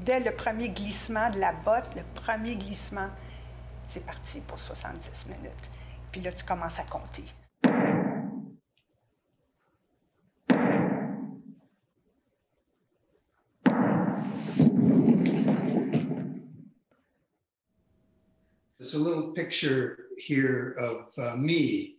dès le premier glissement de la botte, le premier glissement, c'est parti pour 70 minutes. Puis là, tu commences à compter. There's a little picture here of me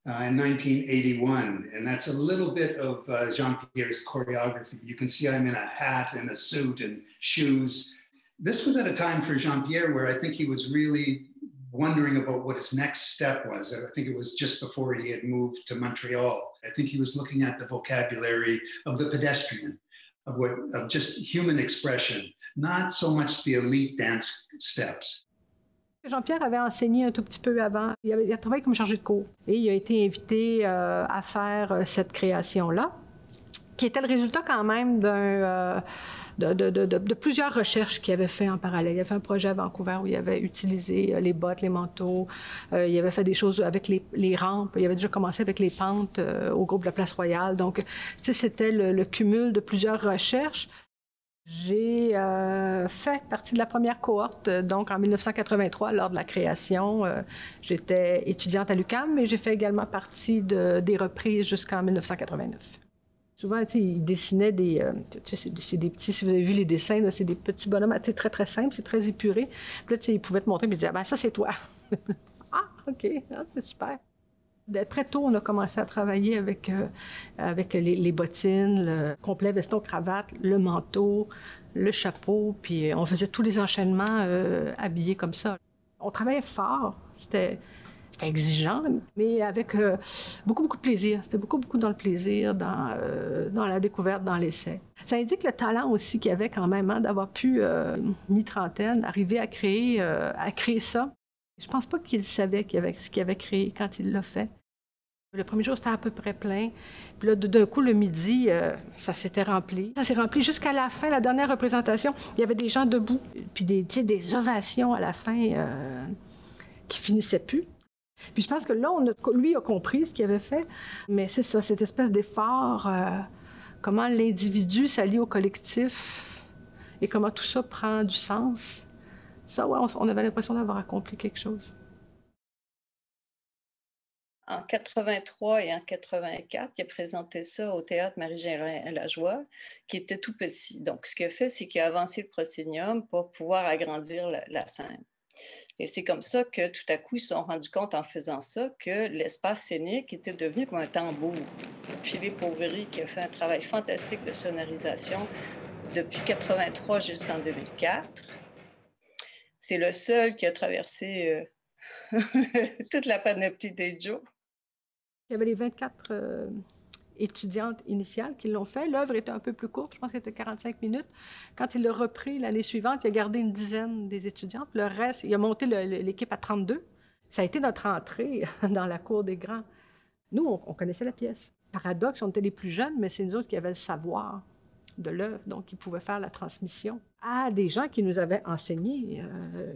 in 1981, and that's a little bit of Jean-Pierre's choreography. You can see I'm in a hat and a suit and shoes. This was at a time for Jean-Pierre where I think he was really wondering about what his next step was. I think it was just before he had moved to Montreal. I think he was looking at the vocabulary of the pedestrian, of just human expression, not so much the elite dance steps. Jean-Pierre avait enseigné un tout petit peu avant. Il a travaillé comme chargé de cours et il a été invité à faire cette création-là, qui était le résultat quand même de plusieurs recherches qu'il avait fait en parallèle. Il avait fait un projet à Vancouver où il avait utilisé les bottes, les manteaux. Il avait fait des choses avec les rampes. Il avait déjà commencé avec les pentes au groupe de la Place Royale. Donc, c'était le cumul de plusieurs recherches. J'ai fait partie de la première cohorte, donc en 1983, lors de la création. J'étais étudiante à l'UQAM, mais j'ai fait également partie des reprises jusqu'en 1989. Souvent, ils dessinaient c'est des petits, si vous avez vu les dessins, c'est des petits bonhommes, très, très simples, c'est très épuré. Puis là, ils pouvaient te montrer et dire, ben ça, c'est toi. Ah, OK, c'est super. Très tôt, on a commencé à travailler avec les bottines, le complet veston-cravate, le manteau, le chapeau, puis on faisait tous les enchaînements habillés comme ça. On travaillait fort, c'était exigeant, mais avec beaucoup de plaisir. C'était beaucoup dans le plaisir, dans la découverte, dans l'essai. Ça indique le talent aussi qu'il y avait quand même, d'avoir pu, mi-trentaine, arriver à créer ça. Je pense pas qu'il savait ce qu'il avait créé quand il l'a fait. Le premier jour, c'était à peu près plein. Puis là, d'un coup, le midi, ça s'était rempli. Ça s'est rempli jusqu'à la fin, la dernière représentation. Il y avait des gens debout, puis des ovations à la fin qui finissaient plus. Puis je pense que là, lui a compris ce qu'il avait fait. Mais c'est ça, cette espèce d'effort, comment l'individu s'allie au collectif et comment tout ça prend du sens. Ça, ouais, on avait l'impression d'avoir accompli quelque chose. En 83 et en 84, il a présenté ça au Théâtre Marie-Gérin-Lajoie, qui était tout petit. Donc, ce qu'il a fait, c'est qu'il a avancé le proscénium pour pouvoir agrandir la scène. Et c'est comme ça que, tout à coup, ils se sont rendus compte, en faisant ça, que l'espace scénique était devenu comme un tambour. Philippe Auvry, qui a fait un travail fantastique de sonorisation depuis 83 jusqu'en 2004. C'est le seul qui a traversé toute la panoplie des Joe. Il y avait les 24 étudiantes initiales qui l'ont fait. L'œuvre était un peu plus courte, je pense qu'elle était 45 minutes. Quand il l'a repris l'année suivante, il a gardé une dizaine des étudiantes. Le reste, il a monté l'équipe à 32. Ça a été notre entrée dans la cour des grands. Nous, on connaissait la pièce. Paradoxe, on était les plus jeunes, mais c'est nous autres qui avions le savoir de l'œuvre, donc qui pouvaient faire la transmission à des gens qui nous avaient enseigné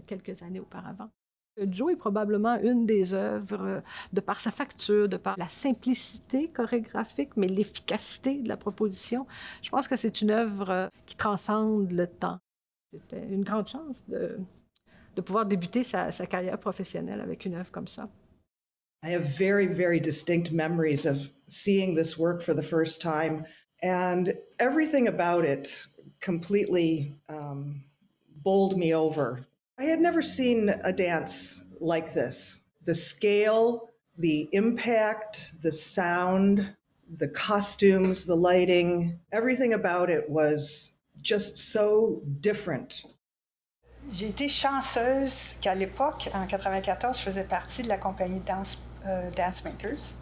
quelques années auparavant. Joe est probablement une des œuvres, de par sa facture, de par la simplicité chorégraphique, mais l'efficacité de la proposition. Je pense que c'est une œuvre qui transcende le temps. C'était une grande chance de pouvoir débuter sa carrière professionnelle avec une œuvre comme ça. I have very, very distinct memories of seeing this work for the first time, and everything about it completely bowled me over. I had never seen a dance like this. The scale, the impact, the sound, the costumes, the lighting, everything about it was just so different. J'ai été chanceuse qu'à l'époque, en 1994, je faisais partie de la compagnie de danse Dance Makers.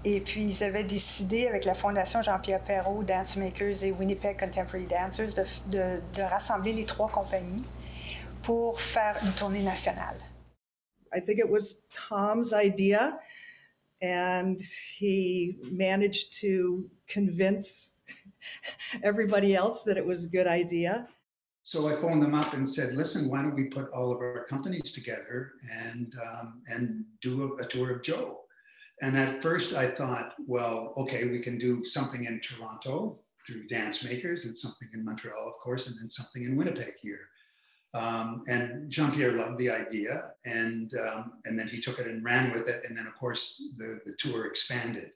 Et puis, ils avaient décidé, avec la Fondation Jean-Pierre Perrault, Dance Makers et Winnipeg Contemporary Dancers, de rassembler les trois compagnies pour faire une tournée nationale. I think it was Tom's idea, and he managed to convince everybody else that it was a good idea. So I phoned them up and said, listen, why don't we put all of our companies together and do a tour of Joe? And at first I thought, well, okay, we can do something in Toronto through Dance Makers and something in Montreal, of course, and then something in Winnipeg here. And Jean-Pierre loved the idea, and then he took it and ran with it, and then of course the tour expanded.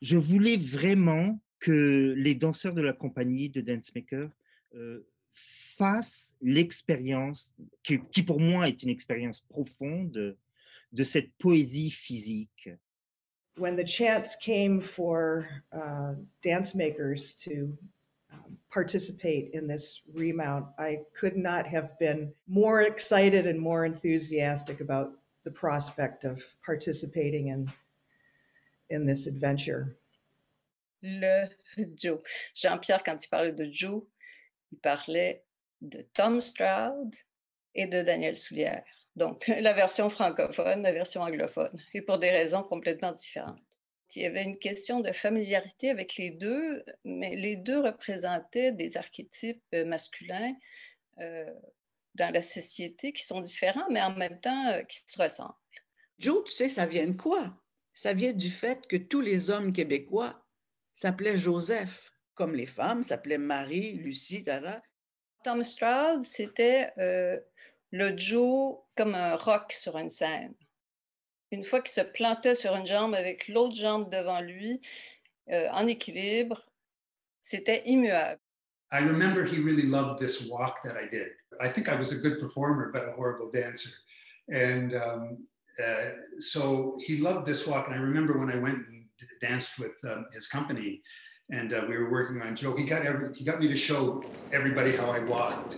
Je voulais vraiment que les danseurs de la compagnie de Dance Maker fassent l'expérience, qui pour moi est une expérience profonde, de cette poésie physique. When the chance came for dance makers to participate in this remount, I could not have been more excited and more enthusiastic about the prospect of participating in this adventure. Le Joe. Jean-Pierre, quand il parlait de Joe, il parlait de Tom Stroud et de Daniel Soulière. Donc, la version francophone, la version anglophone, et pour des raisons complètement différentes. Il y avait une question de familiarité avec les deux, mais les deux représentaient des archétypes masculins dans la société qui sont différents, mais en même temps qui se ressemblent. Joe, tu sais, ça vient de quoi? Ça vient du fait que tous les hommes québécois s'appelaient Joseph, comme les femmes s'appelaient Marie, Lucie, Tara. Tom Stroud, c'était le Joe comme un roc sur une scène. Une fois qu'il se plantait sur une jambe avec l'autre jambe devant lui, en équilibre, c'était immuable. I remember he really loved this walk that I did. I think I was a good performer, but a horrible dancer. And so he loved this walk. And I remember when I went and danced with his company, and we were working on Joe, he got me to show everybody how I walked.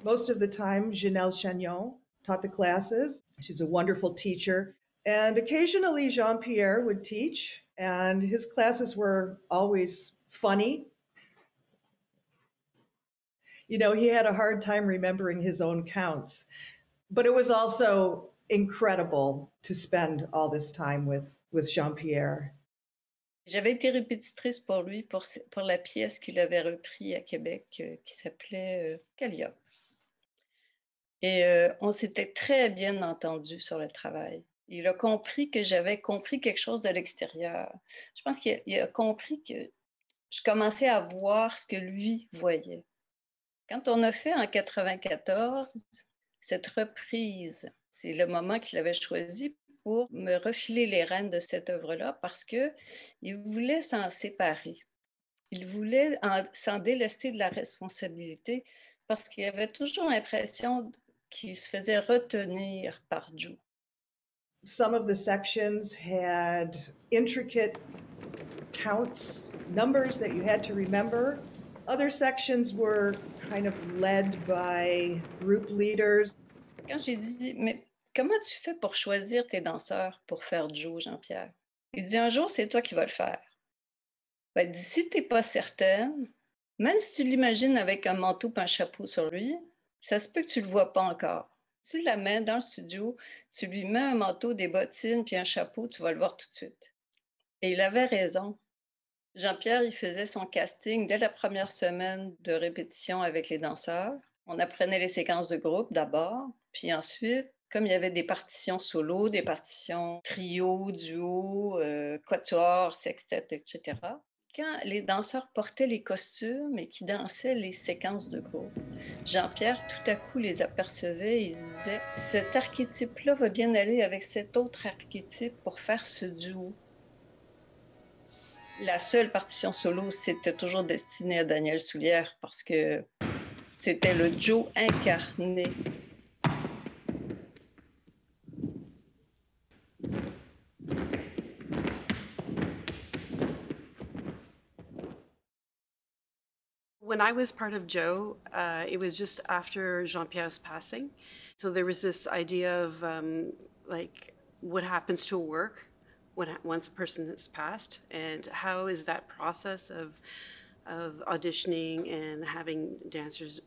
Most of the time, Janelle Chagnon taught the classes. She's a wonderful teacher. And occasionally Jean-Pierre would teach, and his classes were always funny. You know, he had a hard time remembering his own counts, but it was also incredible to spend all this time with Jean-Pierre. J'avais été répétitrice pour lui pour la pièce qu'il avait repris à Québec qui s'appelait Calliope. Et on s'était très bien entendu sur le travail. Il a compris que j'avais compris quelque chose de l'extérieur. Je pense qu'il a compris que je commençais à voir ce que lui voyait. Quand on a fait en 1994 cette reprise, c'est le moment qu'il avait choisi pour me refiler les rênes de cette œuvre-là parce qu'il voulait s'en séparer. Il voulait s'en délester de la responsabilité parce qu'il avait toujours l'impression qu'il se faisait retenir par Joe. Some of the sections had intricate counts, numbers that you had to remember. Other sections were kind of led by group leaders. Quand j'ai dit, mais comment tu fais pour choisir tes danseurs pour faire Joe, Jean-Pierre? Il dit, un jour, c'est toi qui vas le faire. Ben, il dit, si tu n'es pas certaine, même si tu l'imagines avec un manteau et un chapeau sur lui, ça se peut que tu ne le vois pas encore. Tu l'amènes dans le studio, tu lui mets un manteau, des bottines puis un chapeau, tu vas le voir tout de suite. Et il avait raison. Jean-Pierre, il faisait son casting dès la première semaine de répétition avec les danseurs. On apprenait les séquences de groupe d'abord, puis ensuite, comme il y avait des partitions solo, des partitions trio, duo, quatuor, sextet, etc., quand les danseurs portaient les costumes et qui dansaient les séquences de groupe, Jean-Pierre, tout à coup, les apercevait et il disait « Cet archétype-là va bien aller avec cet autre archétype pour faire ce duo. » La seule partition solo, c'était toujours destiné à Daniel Soulière parce que c'était le Joe incarné. When I was part of Joe, it was just after Jean-Pierre's passing. So there was this idea of like what happens to work once a person has passed, and how is that process of auditioning and having dancers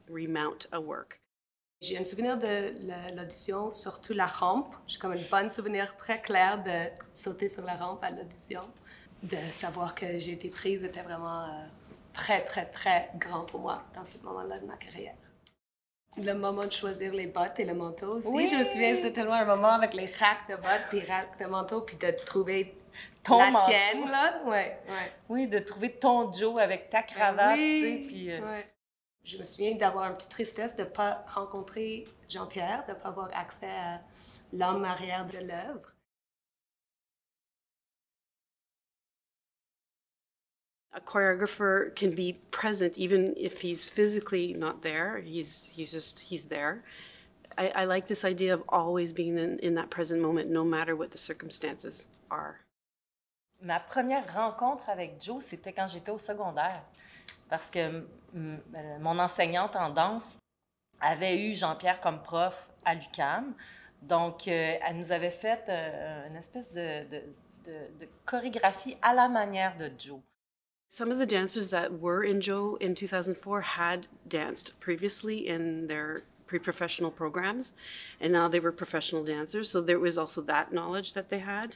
remount a work. J'ai un souvenir de l'audition, surtout la rampe. J'ai comme un bon souvenir très clair de sauter sur la rampe à l'audition. De savoir que j'ai été prise était vraiment très, très, très grand pour moi dans ce moment-là de ma carrière. Le moment de choisir les bottes et le manteau aussi. Oui. Je me souviens, c'était tellement un moment avec les racks de bottes, puis racks de manteau, puis de trouver Ton la manteau. tienne, là. Ouais, ouais. Oui, de trouver ton Joe avec ta cravate, Oui, tu sais, puis... ouais. Je me souviens d'avoir une petite tristesse de ne pas rencontrer Jean-Pierre, de ne pas avoir accès à l'homme arrière de l'œuvre. A choreographer can be present even if he's physically not there. He's there. I like this idea of always being in that present moment, no matter what the circumstances are. Ma première rencontre avec Joe, c'était quand j'étais au secondaire. Parce que mon enseignante en danse avait eu Jean-Pierre comme prof à l'UQAM. Donc, elle nous avait fait une espèce de chorégraphie à la manière de Joe. Some of the dancers that were in Joe in 2004 had danced previously in their pre-professional programs, and now they were professional dancers, so there was also that knowledge that they had.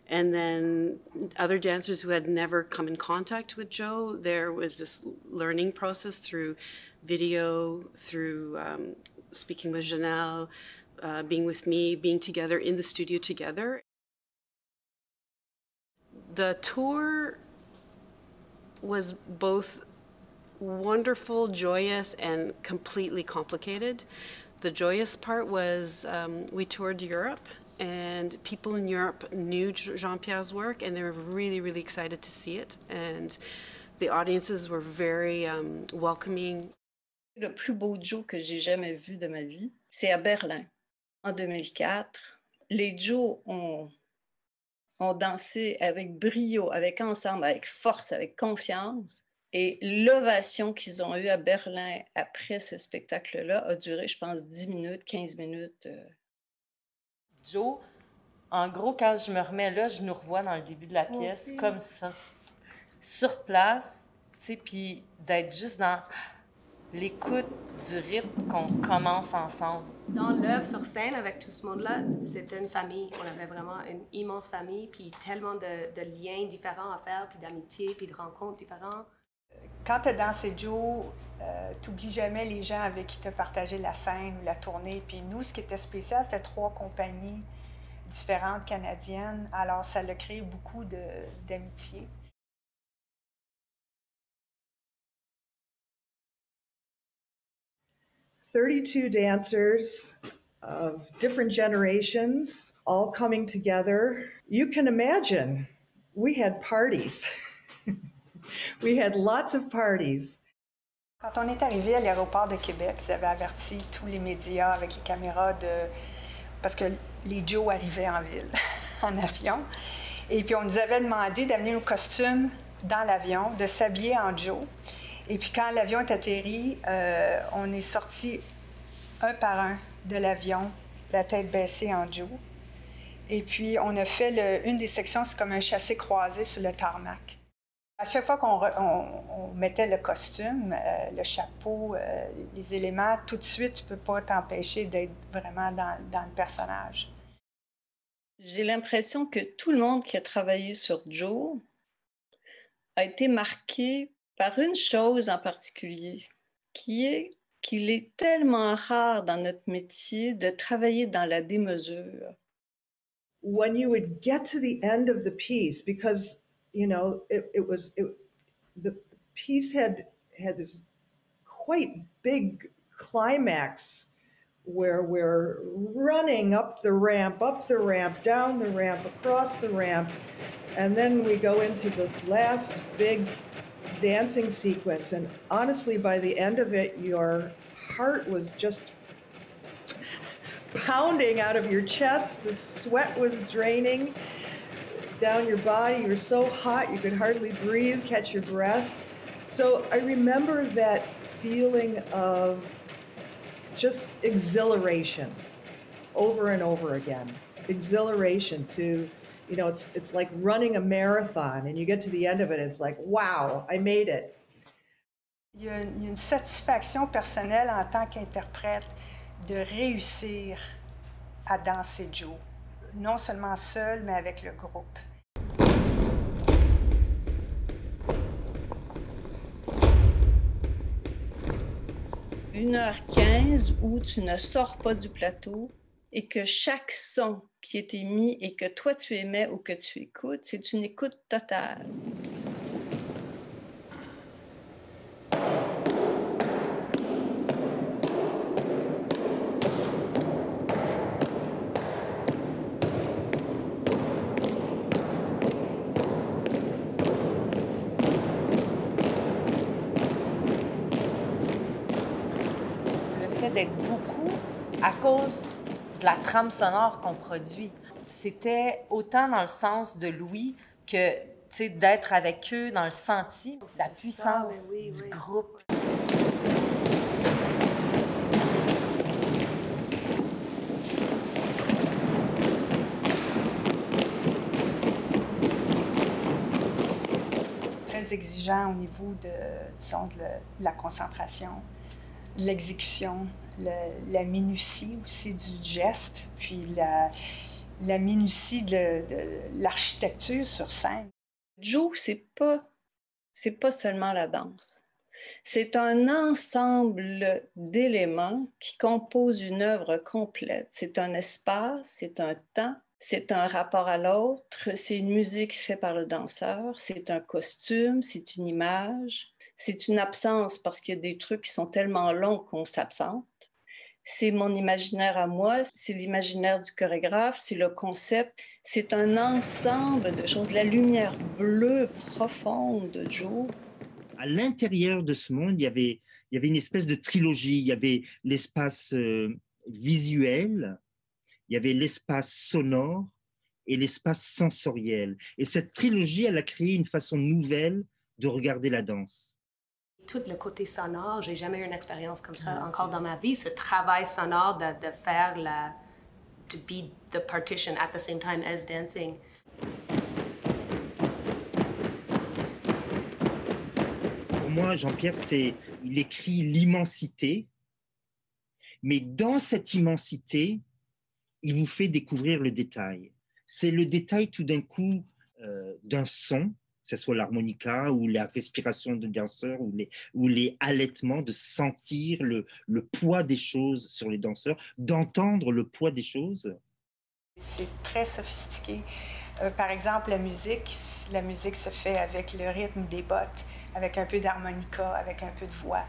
And then other dancers who had never come in contact with Joe, there was this learning process through video, through speaking with Janelle, being with me, being together in the studio together. The tour was both wonderful, joyous, and completely complicated. The joyous part was we toured Europe, and people in Europe knew Jean-Pierre's work, and they were really, really excited to see it. And the audiences were very welcoming. Le plus beau Joe que j'ai jamais vu de ma vie, c'est à Berlin, en 2004. Les Joe ont dansé avec brio, avec ensemble, avec force, avec confiance. Et l'ovation qu'ils ont eue à Berlin après ce spectacle-là a duré, je pense, 10 minutes, 15 minutes. Joe, en gros, quand je me remets là, je nous revois dans le début de la pièce, comme ça, sur place, tu sais, puis d'être juste dans l'écoute du rythme qu'on commence ensemble. Dans l'œuvre sur scène, avec tout ce monde-là, c'était une famille. On avait vraiment une immense famille, puis tellement de liens différents à faire, puis d'amitié, puis de rencontres différentes. Quand tu es dans ces Joe, tu n'oublies jamais les gens avec qui tu as partagé la scène ou la tournée. Puis nous, ce qui était spécial, c'était 3 compagnies différentes canadiennes. Alors, ça a créé beaucoup d'amitié. "32 dancers of different generations all coming together. You can imagine, we had parties. We had lots of parties. Quand on est arrivé à l'aéroport de Québec, ils avaient averti tous les médias avec les caméras parce que les Joe arrivaient en ville, en avion. Et puis on nous avait demandé d'amener nos costumes dans l'avion, de s'habiller en Joe. Et puis quand l'avion est atterri, on est sortis un par un de l'avion, la tête baissée en Joe. Et puis on a fait une des sections, c'est comme un chassé croisé sur le tarmac. À chaque fois qu'on mettait le costume, le chapeau, les éléments, tout de suite, tu ne peux pas t'empêcher d'être vraiment dans le personnage. J'ai l'impression que tout le monde qui a travaillé sur Joe a été marqué par une chose en particulier, qui est qu'il est tellement rare dans notre métier de travailler dans la démesure. When you would get to the end of the piece, because you know, the piece had this quite big climax where we're running up the ramp, down the ramp, across the ramp, and then we go into this last big dancing sequence. And honestly, by the end of it, your heart was just pounding out of your chest. The sweat was draining down your body. You were so hot you could hardly breathe, catch your breath. So I remember that feeling of just exhilaration over and over again. Exhilaration to, you know, it's like running a marathon and you get to the end of it, it's like, wow, I made it. Il y a une satisfaction personnelle en tant qu'interprète de réussir à danser Joe. Non seulement seul, mais avec le groupe. 1h15 où tu ne sors pas du plateau et que chaque son qui est émis et que toi tu émets ou que tu écoutes, c'est une écoute totale. D'être beaucoup à cause de la trame sonore qu'on produit. C'était autant dans le sens de Louis que d'être avec eux dans le senti, la puissance du groupe. Très exigeant au niveau disons, de la concentration, de l'exécution, la minutie aussi du geste, puis la minutie de l'architecture sur scène. Joe, c'est pas seulement la danse. C'est un ensemble d'éléments qui composent une œuvre complète. C'est un espace, c'est un temps, c'est un rapport à l'autre, c'est une musique faite par le danseur, c'est un costume, c'est une image, c'est une absence parce qu'il y a des trucs qui sont tellement longs qu'on s'absente. C'est mon imaginaire à moi, c'est l'imaginaire du chorégraphe, c'est le concept, c'est un ensemble de choses. La lumière bleue profonde de Joe. À l'intérieur de ce monde, il y avait une espèce de trilogie. Il y avait l'espace visuel, il y avait l'espace sonore et l'espace sensoriel. Et cette trilogie, elle a créé une façon nouvelle de regarder la danse. Tout le côté sonore, j'ai jamais eu une expérience comme ça encore dans ma vie, ce travail sonore de faire to be the partition at the same time as dancing. Pour moi, Jean-Pierre, il écrit l'immensité, mais dans cette immensité, il vous fait découvrir le détail. C'est le détail tout d'un coup d'un son, que ce soit l'harmonica ou la respiration de danseurs ou les halètements, de sentir le poids des choses sur les danseurs, d'entendre le poids des choses. C'est très sophistiqué. Par exemple, la musique se fait avec le rythme des bottes, avec un peu d'harmonica, avec un peu de voix.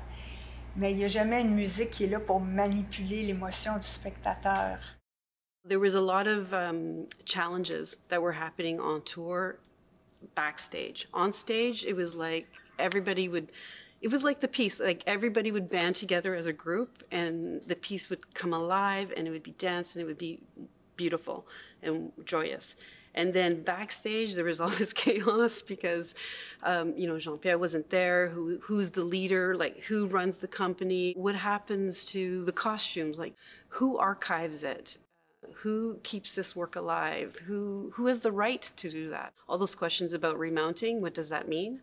Mais il n'y a jamais une musique qui est là pour manipuler l'émotion du spectateur. There was a lot of challenges that were happening on tour backstage. On stage, it was like it was like the piece, like everybody would band together as a group and the piece would come alive and it would be danced and it would be beautiful and joyous. And then backstage, there was all this chaos because, Jean-Pierre wasn't there. Who's the leader? Like, who runs the company? What happens to the costumes? Like, who archives it? Who keeps this work alive? Who has the right to do that? All those questions about remounting, what does that mean?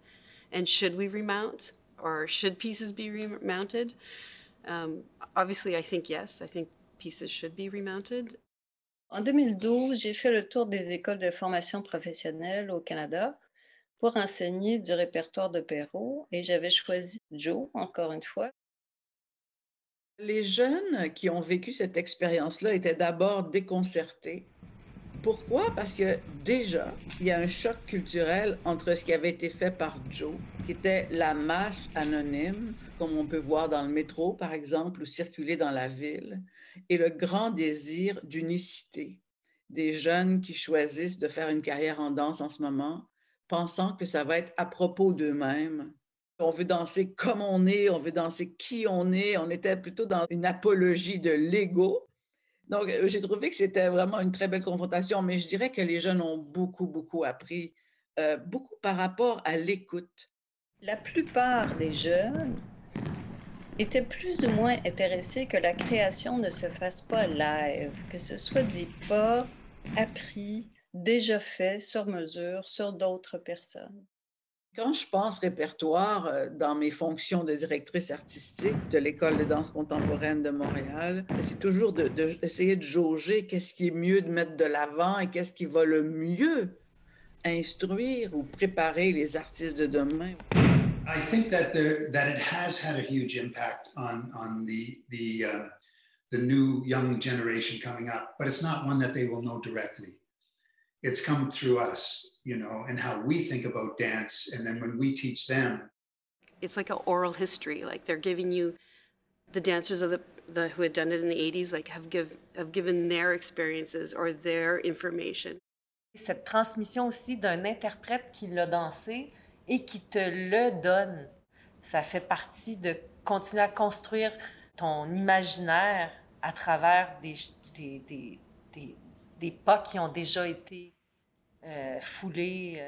And should we remount? Or should pieces be remounted? Obviously, I think yes. I think pieces should be remounted. En 2012, j'ai fait le tour des écoles de formation professionnelle au Canada pour enseigner du répertoire de Perrault et j'avais choisi Joe, encore une fois. Les jeunes qui ont vécu cette expérience-là étaient d'abord déconcertés. Pourquoi? Parce que déjà, il y a un choc culturel entre ce qui avait été fait par Joe, qui était la masse anonyme, comme on peut voir dans le métro, par exemple, ou circuler dans la ville, et le grand désir d'unicité des jeunes qui choisissent de faire une carrière en danse en ce moment, pensant que ça va être à propos d'eux-mêmes. On veut danser comme on est, on veut danser qui on est. On était plutôt dans une apologie de l'ego. Donc, j'ai trouvé que c'était vraiment une très belle confrontation, mais je dirais que les jeunes ont beaucoup, beaucoup appris, beaucoup par rapport à l'écoute. La plupart des jeunes étaient plus ou moins intéressés que la création ne se fasse pas live, que ce soit des pas appris, déjà faits sur mesure, sur d'autres personnes. Quand je pense répertoire dans mes fonctions de directrice artistique de l'École de danse contemporaine de Montréal, c'est toujours d'essayer de jauger qu'est-ce qui est mieux de mettre de l'avant et qu'est-ce qui va le mieux instruire ou préparer les artistes de demain. I think that it has had a huge impact on the new young generation coming up, but it's not one that they will know directly. It's come through us, you know, and how we think about dance, and then when we teach them. It's like an oral history. Like they're giving you the dancers of the who had done it in the 80s, like have given their experiences or their information. Cette transmission aussi d'un interprète qui l'a dansé et qui te le donne, ça fait partie de continuer à construire ton imaginaire à travers des pas qui ont déjà été foulés.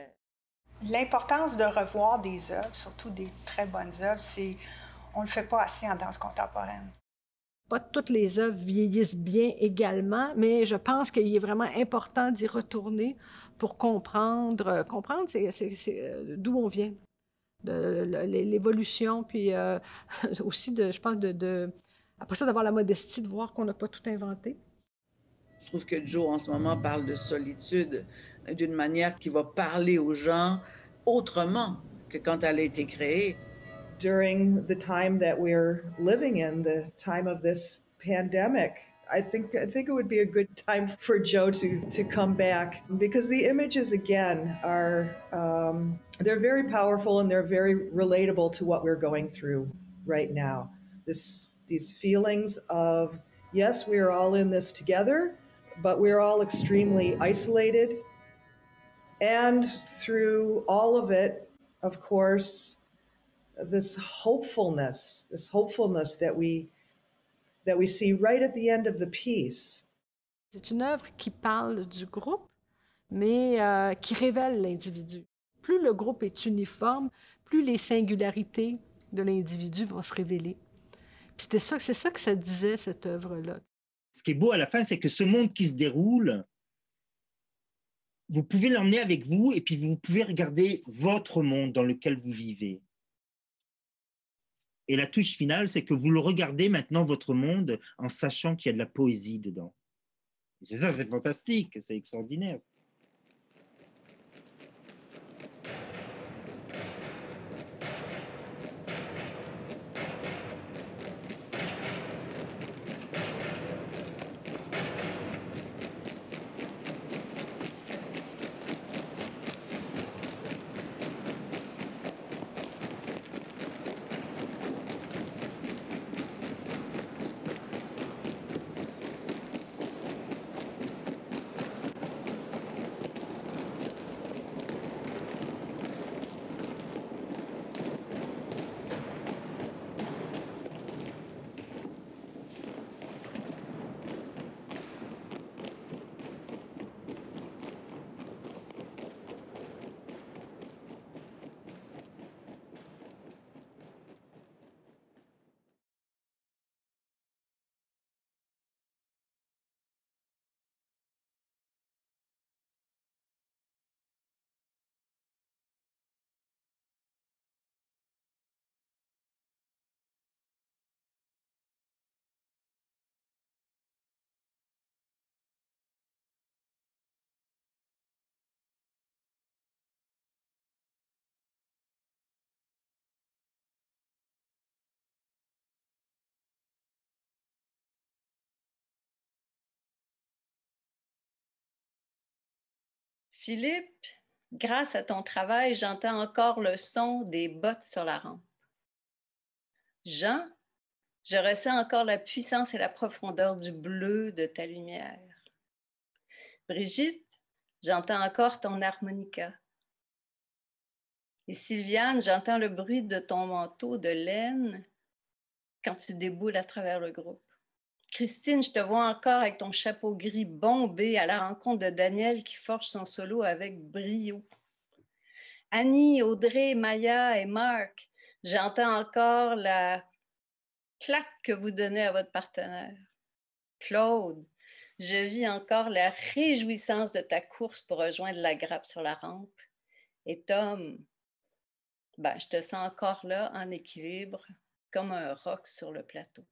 L'importance de revoir des œuvres, surtout des très bonnes œuvres, c'est on ne le fait pas assez en danse contemporaine. Pas toutes les œuvres vieillissent bien également, mais je pense qu'il est vraiment important d'y retourner pour comprendre d'où on vient, de l'évolution, puis aussi, je pense, après ça, d'avoir la modestie de voir qu'on n'a pas tout inventé. Je trouve que Joe, en ce moment, parle de solitude d'une manière qui va parler aux gens autrement que quand elle a été créée. During the time that we're living in, the time of this pandemic, I think it would be a good time for Joe to come back, because the images again are they're very powerful and they're very relatable to what we're going through right now. These feelings of, yes, we are all in this together, but we're all extremely isolated. And through all of it, of course, this hopefulness that we see right at the end of the piece. C'est une œuvre qui parle du groupe, mais qui révèle l'individu. Plus le groupe est uniforme, plus les singularités de l'individu vont se révéler. Puis c'est ça que ça disait, cette œuvre-là. Ce qui est beau à la fin, c'est que ce monde qui se déroule, vous pouvez l'emmener avec vous et puis vous pouvez regarder votre monde dans lequel vous vivez. Et la touche finale, c'est que vous le regardez maintenant, votre monde, en sachant qu'il y a de la poésie dedans. C'est ça, c'est fantastique, c'est extraordinaire. Philippe, grâce à ton travail, j'entends encore le son des bottes sur la rampe. Jean, je ressens encore la puissance et la profondeur du bleu de ta lumière. Brigitte, j'entends encore ton harmonica. Et Sylviane, j'entends le bruit de ton manteau de laine quand tu déboules à travers le groupe. Christine, je te vois encore avec ton chapeau gris bombé à la rencontre de Daniel qui forge son solo avec brio. Annie, Audrey, Maya et Marc, j'entends encore la claque que vous donnez à votre partenaire. Claude, je vis encore la réjouissance de ta course pour rejoindre la grappe sur la rampe. Et Tom, je te sens encore là en équilibre, comme un roc sur le plateau.